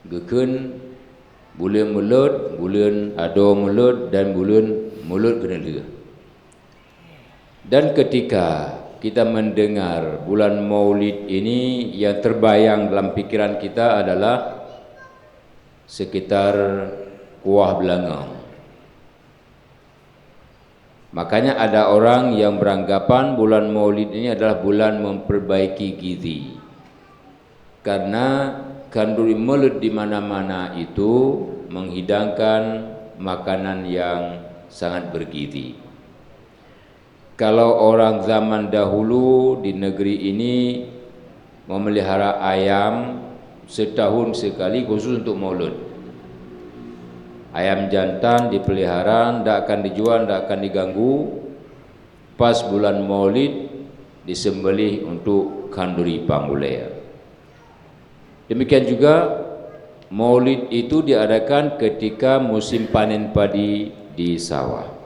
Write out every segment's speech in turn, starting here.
Geken bulan mulut, bulan ado mulut dan bulan mulut kena lega. Dan ketika kita mendengar bulan Maulid ini, yang terbayang dalam pikiran kita adalah sekitar kuah belangang. Makanya ada orang yang beranggapan bulan Maulid ini adalah bulan memperbaiki gizi. Karena kanduri mulut di mana-mana itu menghidangkan makanan yang sangat bergizi. Kalau orang zaman dahulu di negeri ini memelihara ayam setahun sekali khusus untuk maulud. Ayam jantan dipelihara, tidak akan dijual, tidak akan diganggu. Pas bulan maulid disembelih untuk kanduri pangulea. Demikian juga maulid itu diadakan ketika musim panen padi di sawah.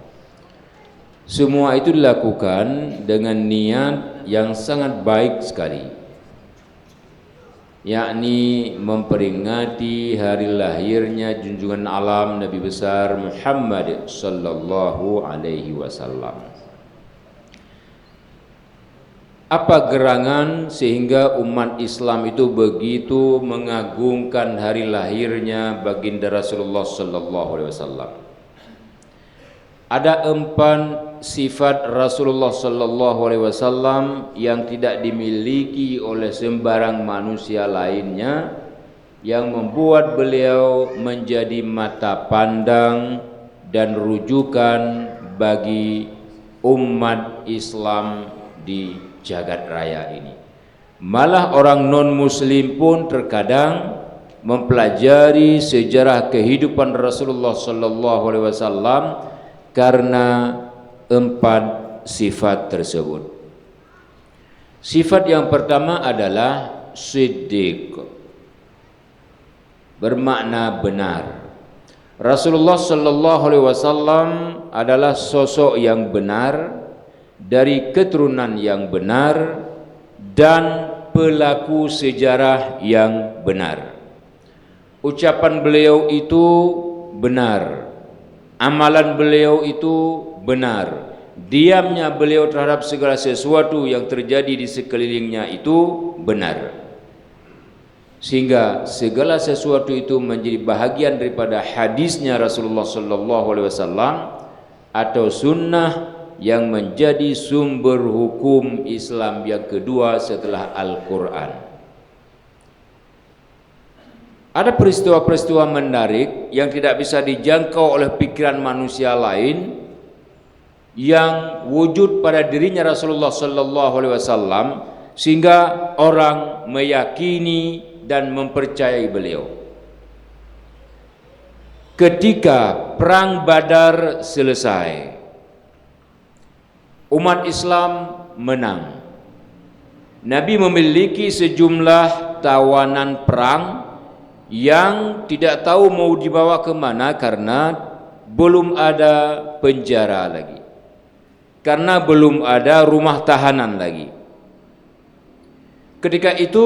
Semua itu dilakukan dengan niat yang sangat baik sekali, yakni memperingati hari lahirnya junjungan alam Nabi besar Muhammad sallallahu alaihi wasallam. Apa gerangan sehingga umat Islam itu begitu mengagungkan hari lahirnya baginda Rasulullah sallallahu alaihi wasallam? Ada 4 sifat Rasulullah sallallahu alaihi wasallam yang tidak dimiliki oleh sembarang manusia lainnya, yang membuat beliau menjadi mata pandang dan rujukan bagi umat Islam di jagat raya ini. Malah orang non muslim pun terkadang mempelajari sejarah kehidupan Rasulullah sallallahu alaihi wasallam karena 4 sifat tersebut. Sifat yang pertama adalah siddiq, bermakna benar. Rasulullah sallallahu alaihi wasallam adalah sosok yang benar, dari keturunan yang benar, dan pelaku sejarah yang benar. Ucapan beliau itu benar, amalan beliau itu benar, diamnya beliau terhadap segala sesuatu yang terjadi di sekelilingnya itu benar, sehingga segala sesuatu itu menjadi bahagian daripada hadisnya Rasulullah sallallahu alaihi wasallam atau sunnah yang menjadi sumber hukum Islam yang kedua setelah Al-Quran. Ada peristiwa-peristiwa menarik yang tidak bisa dijangkau oleh pikiran manusia lain yang wujud pada dirinya Rasulullah sallallahu alaihi wasallam sehingga orang meyakini dan mempercayai beliau. Ketika perang Badar selesai, umat Islam menang. Nabi memiliki sejumlah tawanan perang yang tidak tahu mau dibawa ke mana karena belum ada penjara lagi, karena belum ada rumah tahanan lagi. Ketika itu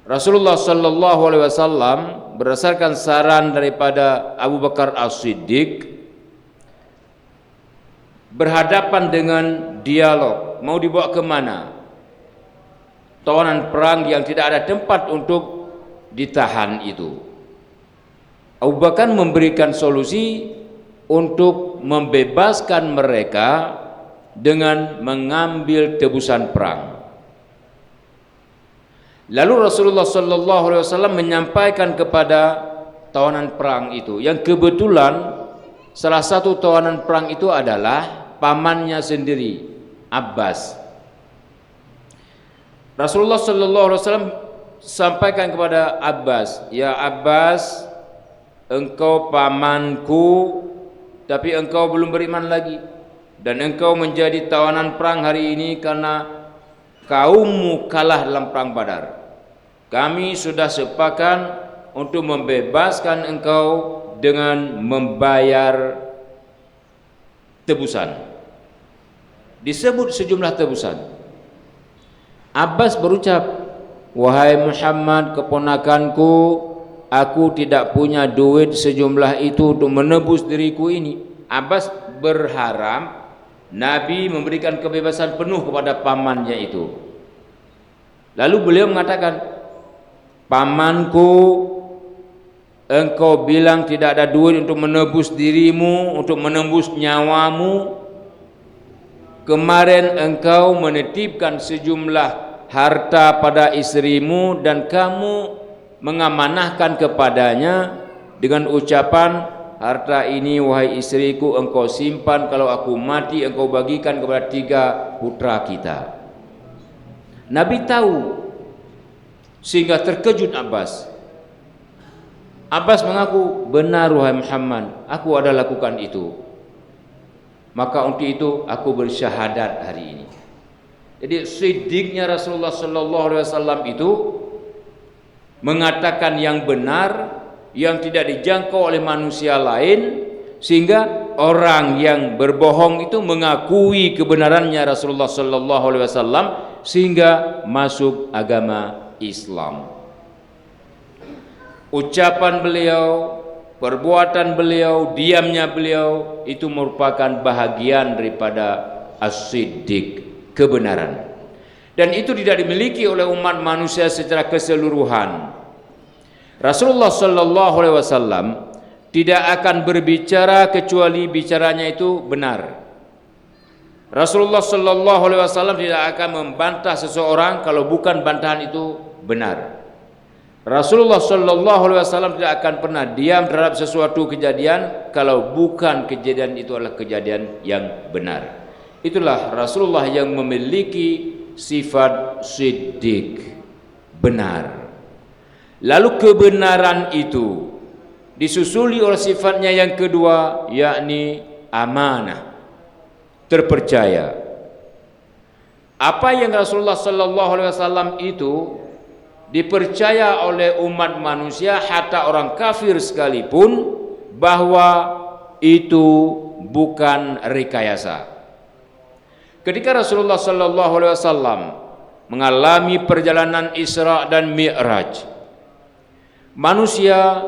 Rasulullah sallallahu alaihi wasallam berdasarkan saran daripada Abu Bakar As-Siddiq berhadapan dengan dialog, mau dibawa ke mana tawanan perang yang tidak ada tempat untuk ditahan itu. Abu Bakar memberikan solusi untuk membebaskan mereka dengan mengambil tebusan perang. Lalu Rasulullah sallallahu alaihi wasallam menyampaikan kepada tawanan perang itu, yang kebetulan salah satu tawanan perang itu adalah pamannya sendiri, Abbas. Rasulullah sallallahu alaihi wasallam sampaikan kepada Abbas, "Ya Abbas, engkau pamanku, tapi engkau belum beriman lagi, dan engkau menjadi tawanan perang hari ini karena kaummu kalah dalam perang Badar. Kami sudah sepakat untuk membebaskan engkau dengan membayar tebusan." Disebut sejumlah tebusan. Abbas berucap, "Wahai Muhammad, keponakanku, aku tidak punya duit sejumlah itu untuk menebus diriku ini. Abbas berharap Nabi memberikan kebebasan penuh kepada pamannya itu. Lalu beliau mengatakan, pamanku, engkau bilang tidak ada duit untuk menebus dirimu, untuk menembus nyawamu. Kemarin engkau menitipkan sejumlah harta pada istrimu dan kamu mengamanahkan kepadanya dengan ucapan, harta ini wahai istriku engkau simpan, kalau aku mati engkau bagikan kepada 3 putra kita. Nabi tahu, sehingga terkejut Abbas. Abbas mengaku, benar wahai Muhammad, aku ada lakukan itu. Maka untuk itu aku bersyahadat hari ini. Jadi siddiqnya Rasulullah sallallahu alaihi wasallam itu mengatakan yang benar, yang tidak dijangkau oleh manusia lain, sehingga orang yang berbohong itu mengakui kebenarannya Rasulullah sallallahu alaihi wasallam sehingga masuk agama Islam. Ucapan beliau, perbuatan beliau, diamnya beliau itu merupakan bahagian daripada as-siddiq, kebenaran. Dan itu tidak dimiliki oleh umat manusia secara keseluruhan. Rasulullah sallallahu alaihi wasallam tidak akan berbicara kecuali bicaranya itu benar. Rasulullah sallallahu alaihi wasallam tidak akan membantah seseorang kalau bukan bantahan itu benar. Rasulullah sallallahu alaihi wasallam tidak akan pernah diam terhadap sesuatu kejadian kalau bukan kejadian itu adalah kejadian yang benar. Itulah Rasulullah yang memiliki sifat siddiq, benar. Lalu kebenaran itu disusuli oleh sifatnya yang kedua, yakni amanah, terpercaya. Apa yang Rasulullah sallallahu alaihi wasallam itu dipercaya oleh umat manusia, hatta orang kafir sekalipun, bahwa itu bukan rekayasa. Ketika Rasulullah sallallahu alaihi wasallam mengalami perjalanan Isra dan Mi'raj, manusia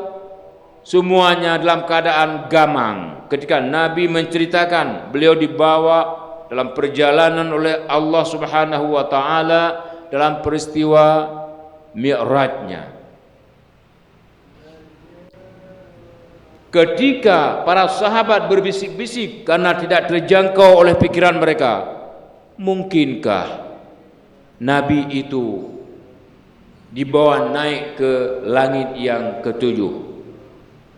semuanya dalam keadaan gamang. Ketika Nabi menceritakan beliau dibawa dalam perjalanan oleh Allah Subhanahu wa taala dalam peristiwa Mi'rajnya. Ketika para sahabat berbisik-bisik karena tidak terjangkau oleh pikiran mereka, mungkinkah Nabi itu dibawa naik ke langit yang ketujuh?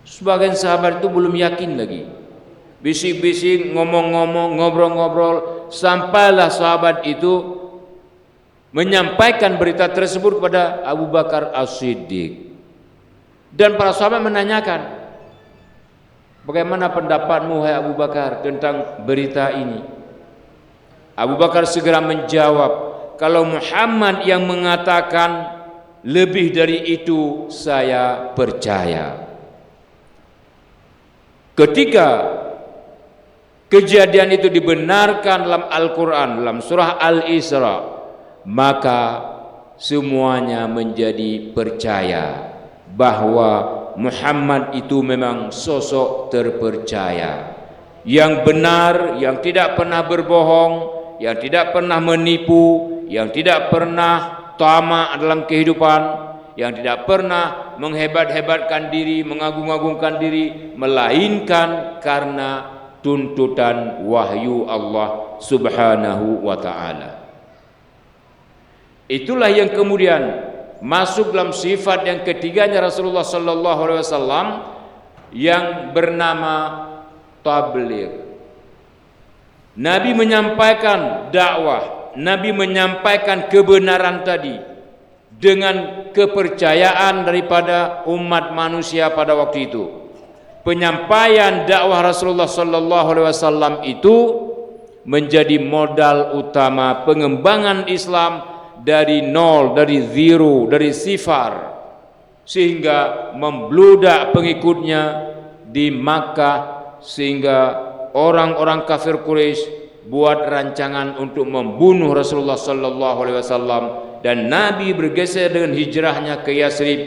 Sebagian sahabat itu belum yakin lagi. Bisik-bisik, ngomong-ngomong, ngobrol-ngobrol, sampailah sahabat itu menyampaikan berita tersebut kepada Abu Bakar As-Siddiq. Dan para sahabat menanyakan, bagaimana pendapatmu wahai Abu Bakar tentang berita ini? Abu Bakar segera menjawab, kalau Muhammad yang mengatakan lebih dari itu saya percaya. Ketika kejadian itu dibenarkan dalam Al-Quran, dalam surah Al-Isra, maka semuanya menjadi percaya bahwa Muhammad itu memang sosok terpercaya, yang benar, yang tidak pernah berbohong, yang tidak pernah menipu, yang tidak pernah tamak dalam kehidupan, yang tidak pernah menghebat-hebatkan diri, mengagung-agungkan diri, melainkan karena tuntutan wahyu Allah Subhanahu wa ta'ala. Itulah yang kemudian masuk dalam sifat yang ketiganya Rasulullah sallallahu alaihi wasallam yang bernama tabligh. Nabi menyampaikan dakwah, Nabi menyampaikan kebenaran tadi dengan kepercayaan daripada umat manusia pada waktu itu. Penyampaian dakwah Rasulullah sallallahu alaihi wasallam itu menjadi modal utama pengembangan Islam dari nol, dari zero, dari sifar, sehingga membludak pengikutnya di Makkah, sehingga orang-orang kafir Quraisy buat rancangan untuk membunuh Rasulullah sallallahu alaihi wasallam, dan Nabi bergeser dengan hijrahnya ke Yathrib,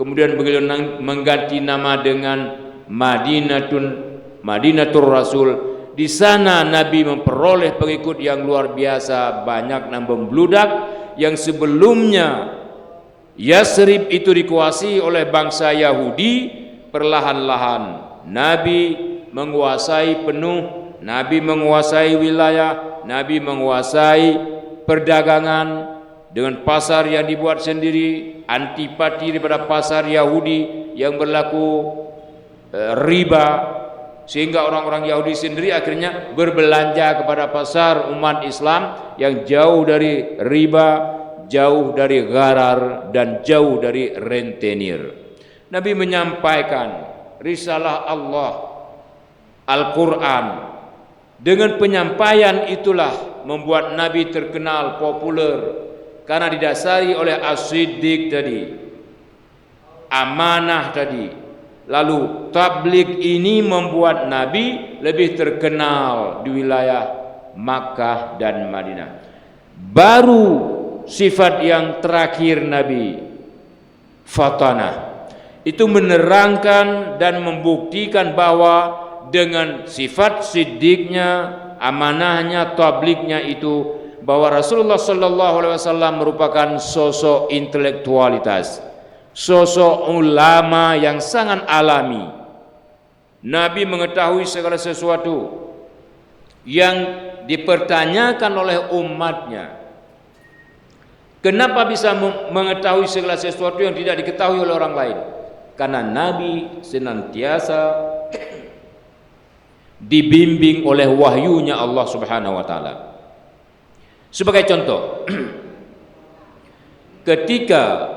kemudian beliau mengganti nama dengan Madinatul Rasul. Di sana Nabi memperoleh pengikut yang luar biasa banyak dan membludak, yang sebelumnya Yasrib itu dikuasai oleh bangsa Yahudi. Perlahan-lahan Nabi menguasai penuh, Nabi menguasai wilayah, Nabi menguasai perdagangan dengan pasar yang dibuat sendiri, antipati daripada pasar Yahudi yang berlaku riba, sehingga orang-orang Yahudi sendiri akhirnya berbelanja kepada pasar umat Islam yang jauh dari riba, jauh dari gharar, dan jauh dari rentenir. Nabi menyampaikan risalah Allah, Al-Quran. Dengan penyampaian itulah membuat Nabi terkenal, populer, karena didasari oleh as-siddiq tadi, amanah tadi. Lalu tabligh ini membuat Nabi lebih terkenal di wilayah Makkah dan Madinah. Baru sifat yang terakhir Nabi, fatanah, itu menerangkan dan membuktikan bahwa dengan sifat siddiqnya, amanahnya, tablighnya itu, bahwa Rasulullah sallallahu alaihi wasallam merupakan sosok intelektualitas, sosok ulama yang sangat alami. Nabi mengetahui segala sesuatu yang dipertanyakan oleh umatnya. Kenapa bisa mengetahui segala sesuatu yang tidak diketahui oleh orang lain? Karena Nabi senantiasa dibimbing oleh wahyunya Allah Subhanahu wa taala. Sebagai contoh, ketika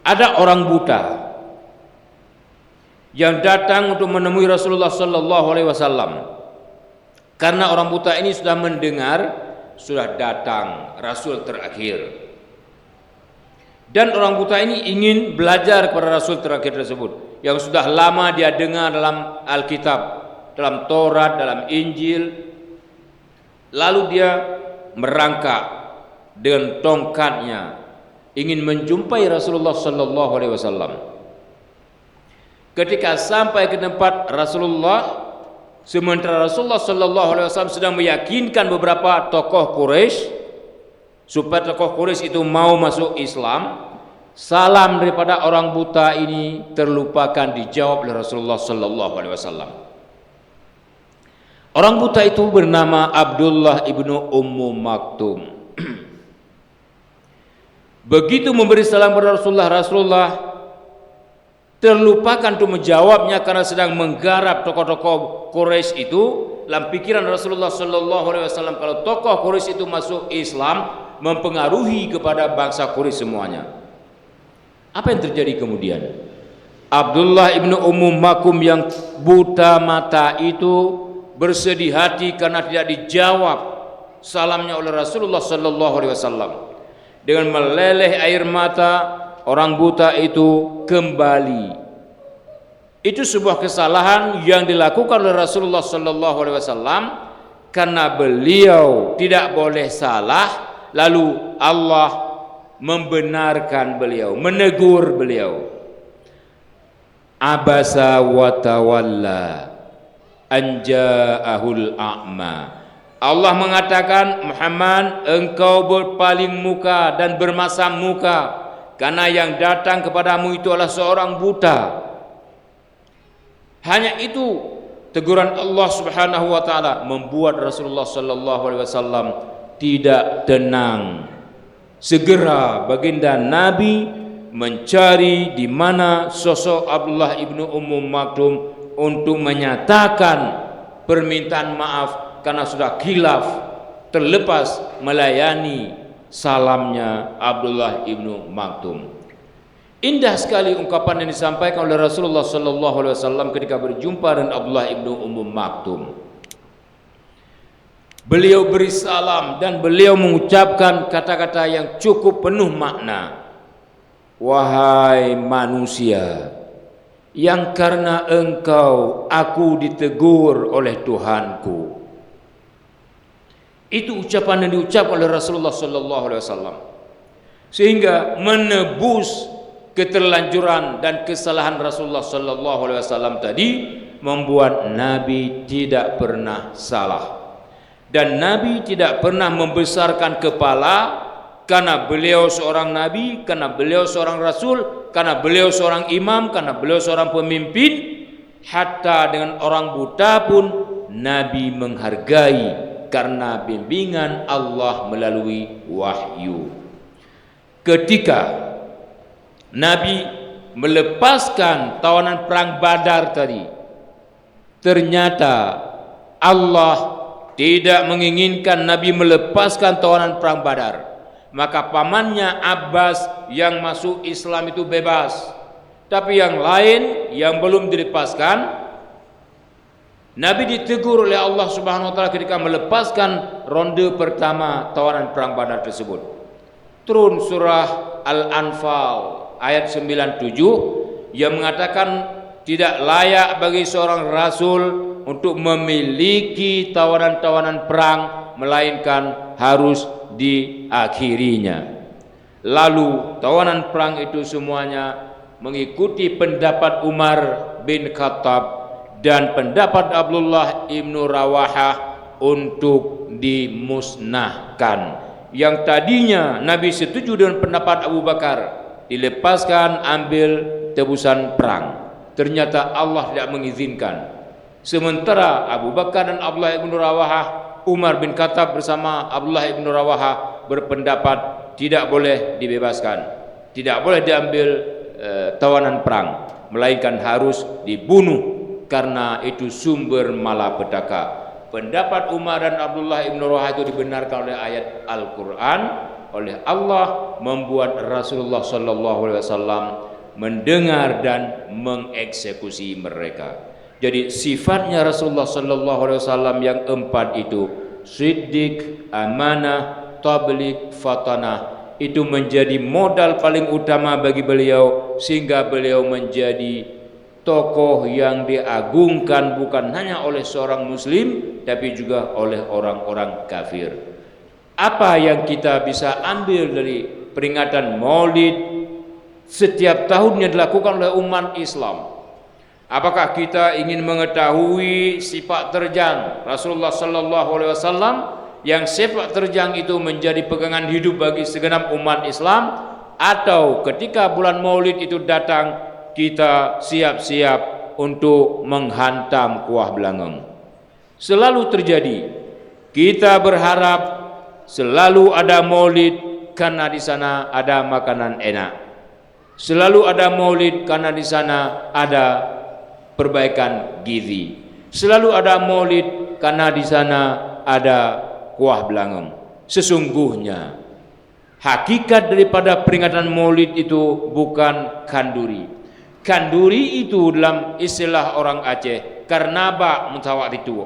ada orang buta yang datang untuk menemui Rasulullah sallallahu alaihi wasallam, karena orang buta ini sudah mendengar sudah datang Rasul terakhir, dan orang buta ini ingin belajar kepada Rasul terakhir tersebut yang sudah lama dia dengar dalam Alkitab, dalam Taurat, dalam Injil. Lalu dia merangkak dengan tongkatnya ingin menjumpai Rasulullah sallallahu alaihi wasallam. Ketika sampai ke tempat Rasulullah, sementara Rasulullah sallallahu alaihi wasallam sedang meyakinkan beberapa tokoh Quraisy supaya tokoh Quraisy itu mau masuk Islam, salam daripada orang buta ini terlupakan dijawab oleh Rasulullah sallallahu alaihi wasallam. Orang buta itu bernama Abdullah ibnu Ummu Maktum. Begitu memberi salam kepada Rasulullah terlupakan untuk menjawabnya karena sedang menggarap tokoh-tokoh Quraisy itu. Dalam pikiran Rasulullah sallallahu alaihi wasallam, kalau tokoh Quraisy itu masuk Islam mempengaruhi kepada bangsa Quraisy semuanya. Apa yang terjadi kemudian? Abdullah ibnu Ummu Maktum yang buta mata itu bersedih hati karena tidak dijawab salamnya oleh Rasulullah sallallahu alaihi wasallam. Dengan meleleh air mata, orang buta itu kembali. Itu sebuah kesalahan yang dilakukan oleh Rasulullah sallallahu alaihi wasallam karena beliau tidak boleh salah, lalu Allah membenarkan beliau, menegur beliau. Abasa wa tawalla an ja'ahul a'ma. Allah mengatakan, Muhammad, engkau berpaling muka dan bermasam muka karena yang datang kepadamu itu adalah seorang buta. Hanya itu teguran Allah Subhanahu wa taala membuat Rasulullah sallallahu alaihi wasallam tidak tenang. Segera baginda Nabi mencari di mana sosok Abdullah ibnu Ummu Maktum untuk menyatakan permintaan maaf karena sudah khilaf, terlepas melayani salamnya Abdullah ibnu Maktum. Indah sekali ungkapan yang disampaikan oleh Rasulullah sallallahu alaihi wasallam ketika berjumpa dengan Abdullah ibnu Ummu Maktum. Beliau beri salam dan beliau mengucapkan kata-kata yang cukup penuh makna. Wahai manusia, yang karena engkau aku ditegur oleh Tuhanku. Itu ucapan yang diucapkan oleh Rasulullah sallallahu alaihi wasallam. Sehingga menebus keterlanjuran dan kesalahan Rasulullah sallallahu alaihi wasallam tadi membuat Nabi tidak pernah salah. Dan Nabi tidak pernah membesarkan kepala karena beliau seorang nabi, karena beliau seorang rasul, karena beliau seorang imam, karena beliau seorang pemimpin. Hatta dengan orang buta pun Nabi menghargai karena bimbingan Allah melalui wahyu. Ketika Nabi melepaskan tawanan perang Badar tadi, ternyata Allah tidak menginginkan Nabi melepaskan tawanan perang Badar. Maka pamannya Abbas yang masuk Islam itu bebas. Tapi yang lain yang belum dilepaskan, Nabi ditegur oleh Allah Subhanahu wa taala ketika melepaskan ronde pertama tawanan perang Badar tersebut. Turun surah Al-Anfal ayat 97 yang mengatakan tidak layak bagi seorang rasul untuk memiliki tawanan-tawanan perang melainkan harus diakhirinya. Lalu tawanan perang itu semuanya mengikuti pendapat Umar bin Khattab dan pendapat Abdullah ibnu Rawahah untuk dimusnahkan. Yang tadinya Nabi setuju dengan pendapat Abu Bakar, dilepaskan ambil tebusan perang. Ternyata Allah tidak mengizinkan. Sementara Abu Bakar dan Abdullah ibnu Rawahah, Umar bin Khattab bersama Abdullah ibnu Rawahah berpendapat tidak boleh dibebaskan, tidak boleh diambil tawanan perang, melainkan harus dibunuh karena itu sumber malapetaka. Pendapat Umar dan Abdullah ibn Rawahah itu dibenarkan oleh ayat Al-Quran, oleh Allah, membuat Rasulullah sallallahu alaihi wasallam mendengar dan mengeksekusi mereka. Jadi sifatnya Rasulullah sallallahu alaihi wasallam yang empat itu, siddiq, amanah, tabligh, fatanah, itu menjadi modal paling utama bagi beliau, sehingga beliau menjadi tokoh yang diagungkan bukan hanya oleh seorang muslim tapi juga oleh orang-orang kafir. Apa yang kita bisa ambil dari peringatan Maulid setiap tahunnya dilakukan oleh umat Islam? Apakah kita ingin mengetahui sifat terjang Rasulullah sallallahu alaihi wasallam yang sepak terjang itu menjadi pegangan hidup bagi segenap umat Islam, atau ketika bulan Maulid itu datang kita siap-siap untuk menghantam kuah belangong? Selalu terjadi. Kita berharap selalu ada Maulid karena di sana ada makanan enak. Selalu ada Maulid karena di sana ada perbaikan gizi. Selalu ada Maulid karena di sana ada kuah belangong. Sesungguhnya hakikat daripada peringatan Maulid itu bukan kanduri. Kanduri itu dalam istilah orang Aceh karnaba mutawak itu.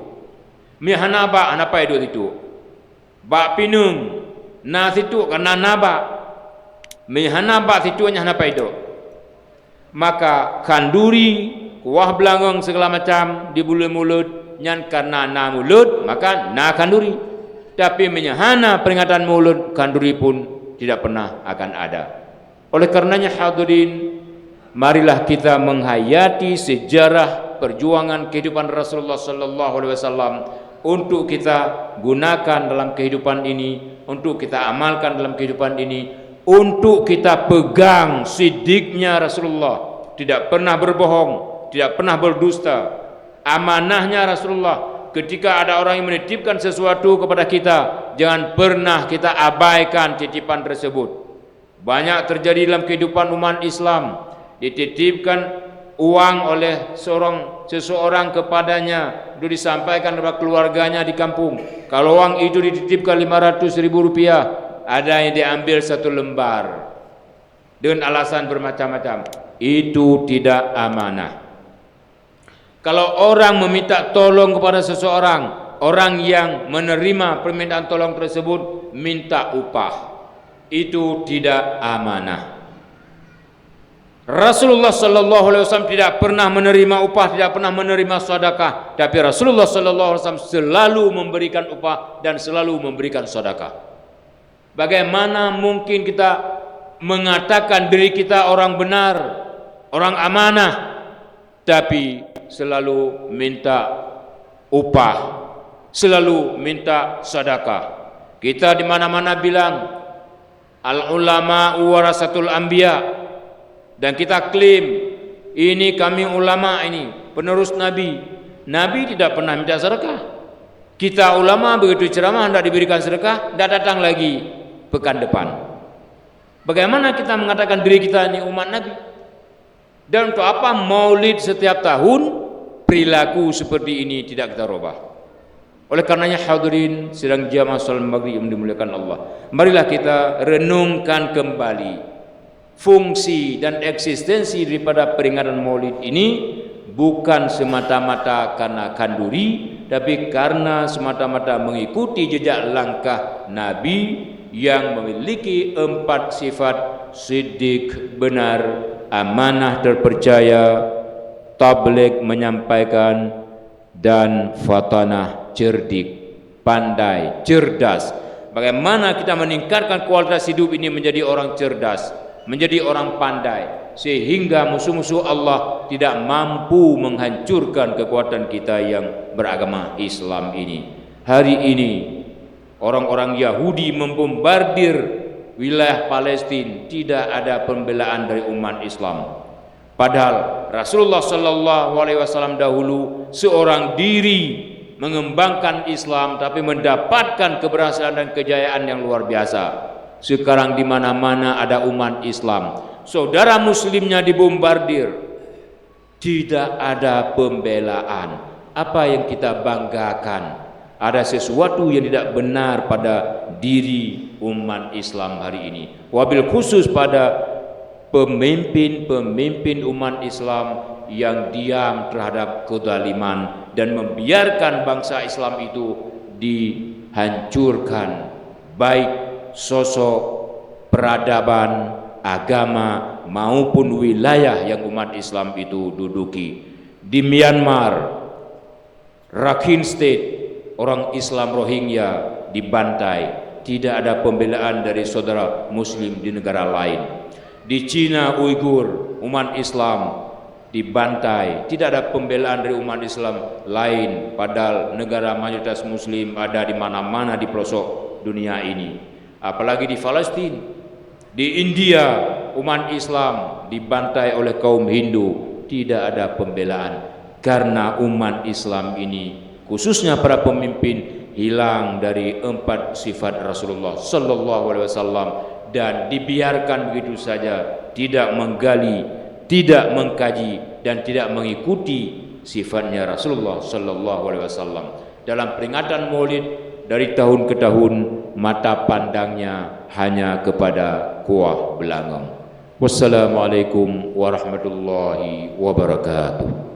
Mihanaba anapa itu. Bak pinung na situ karena naba. Mihanaba situ hanya apa itu. Maka kanduri, kuah belangong segala macam di bulu mulut nyan karena na mulut, maka na kanduri. Tapi menyahana peringatan Maulid, kanduri pun tidak pernah akan ada. Oleh karenanya hadirin, marilah kita menghayati sejarah perjuangan kehidupan Rasulullah sallallahu alaihi wasallam untuk kita gunakan dalam kehidupan ini, untuk kita amalkan dalam kehidupan ini, untuk kita pegang sidiknya Rasulullah, tidak pernah berbohong, tidak pernah berdusta. Amanahnya Rasulullah, ketika ada orang yang menitipkan sesuatu kepada kita, jangan pernah kita abaikan titipan tersebut. Banyak terjadi dalam kehidupan umat Islam, dititipkan uang oleh seseorang kepadanya, itu disampaikan kepada keluarganya di kampung. Kalau uang itu dititipkan 500.000 rupiah, ada yang diambil 1 lembar dengan alasan bermacam-macam. Itu tidak amanah. Kalau orang meminta tolong kepada seseorang, orang yang menerima permintaan tolong tersebut minta upah, itu tidak amanah. Rasulullah sallallahu alaihi wasallam tidak pernah menerima upah, tidak pernah menerima sedekah, tapi Rasulullah sallallahu alaihi wasallam selalu memberikan upah dan selalu memberikan sedekah. Bagaimana mungkin kita mengatakan diri kita orang benar, orang amanah, tapi selalu minta upah, selalu minta sedekah? Kita di mana-mana bilang al ulama warasatul anbiya, dan kita klaim ini kami ulama, ini penerus Nabi. Nabi tidak pernah minta sedekah. Kita ulama begitu ceramah tidak diberikan sedekah, tidak datang lagi pekan depan. Bagaimana kita mengatakan diri kita ini umat Nabi? Dan untuk apa maulid setiap tahun? Perilaku seperti ini tidak kita rubah. Oleh karenanya hadirin sedang jamaah salat maghrib yang dimuliakan Allah, marilah kita renungkan kembali fungsi dan eksistensi daripada peringatan maulid ini, bukan semata-mata karena kanduri, tapi karena semata-mata mengikuti jejak langkah Nabi yang memiliki 4 sifat: siddiq, benar, amanah, terpercaya, tabligh, menyampaikan, dan fatanah, cerdik, pandai, cerdas. Bagaimana kita meningkatkan kualitas hidup ini menjadi orang cerdas, menjadi orang pandai, sehingga musuh-musuh Allah tidak mampu menghancurkan kekuatan kita yang beragama Islam ini. Hari ini orang-orang Yahudi membombardir wilayah Palestina, tidak ada pembelaan dari umat Islam. Padahal Rasulullah sallallahu alaihi wasallam dahulu seorang diri mengembangkan Islam, tapi mendapatkan keberhasilan dan kejayaan yang luar biasa. Sekarang di mana-mana ada umat Islam, saudara muslimnya dibombardir, tidak ada pembelaan. Apa yang kita banggakan? Ada sesuatu yang tidak benar pada diri umat Islam hari ini, wabil khusus pada pemimpin-pemimpin umat Islam yang diam terhadap kezaliman dan membiarkan bangsa Islam itu dihancurkan, baik sosok, peradaban, agama maupun wilayah yang umat Islam itu duduki. Di Myanmar, Rakhine State, orang Islam Rohingya dibantai, tidak ada pembelaan dari saudara muslim di negara lain. Di Cina Uighur, umat Islam dibantai, tidak ada pembelaan dari umat Islam lain, padahal negara mayoritas muslim ada di mana-mana di pelosok dunia ini. Apalagi di Palestina, di India, umat Islam dibantai oleh kaum Hindu, tidak ada pembelaan, karena umat Islam ini, khususnya para pemimpin, hilang dari 4 sifat Rasulullah sallallahu alaihi wasallam dan dibiarkan begitu saja, tidak menggali, tidak mengkaji, dan tidak mengikuti sifatnya Rasulullah sallallahu alaihi wasallam. Dalam peringatan Maulid dari tahun ke tahun, mata pandangnya hanya kepada kuah belangong. Wassalamualaikum warahmatullahi wabarakatuh.